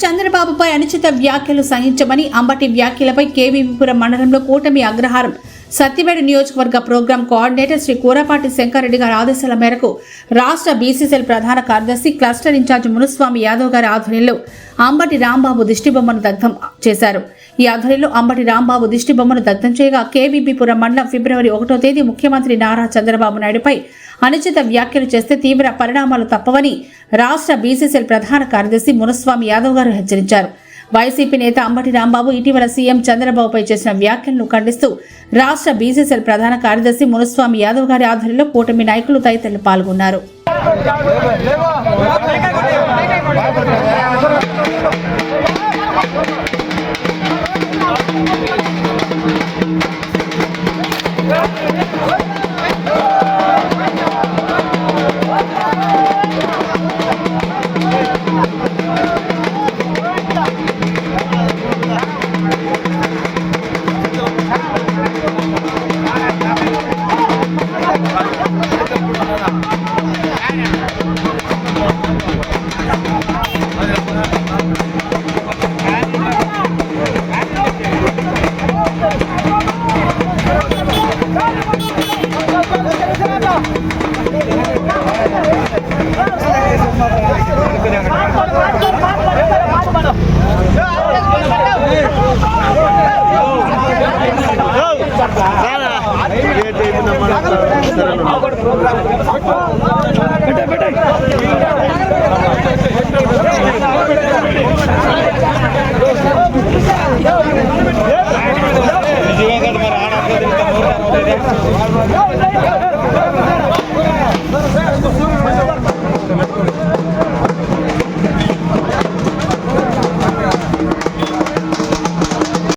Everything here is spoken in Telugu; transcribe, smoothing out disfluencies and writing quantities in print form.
చంద్రబాబుపై అనుచిత వ్యాఖ్యలు సహించమని అంబటి వ్యాఖ్యలపై కేవీపీపురం మండలంలో కూటమి అగ్రహారం సత్యవేడు నియోజకవర్గ ప్రోగ్రాం కోఆర్డినేటర్ శ్రీ కూరపాటి శంకరెడ్డి గారి ఆదేశాల మేరకు రాష్ట్ర బీసీసీఎల్ ప్రధాన కార్యదర్శి క్లస్టర్ ఇన్ఛార్జ్ మునుస్వామి యాదవ్ గారి ఆధ్వర్యంలో అంబటి రాంబాబు దిష్టిబొమ్మను దగ్ధం చేశారు. ఈ ఆధ్వర్యంలో అంబటి రాంబాబు దిష్టిబొమ్మను దగ్ధం చేయగా కేవీపీపురం మండలం ఫిబ్రవరి 1వ తేదీ ముఖ్యమంత్రి నారా చంద్రబాబు నాయుడుపై అనుచిత వ్యాఖ్యలు చేస్తే తీవ్ర పరిణామాలు తప్పవని రాష్ట్ర బీసీసీఎల్ ప్రధాన కార్యదర్శి మునుస్వామి యాదవ్ గారు హెచ్చరించారు. వైసీపీ నేత అంబటి రాంబాబు ఇటీవల సీఎం చంద్రబాబుపై చేసిన వ్యాఖ్యలను ఖండిస్తూ రాష్ట్ర బీసీసీఎల్ ప్రధాన కార్యదర్శి మునుస్వామి యాదవ్ గారి ఆధ్వర్యంలో కూటమి నాయకులు తదితరులు పాల్గొన్నారు. విజయవాడ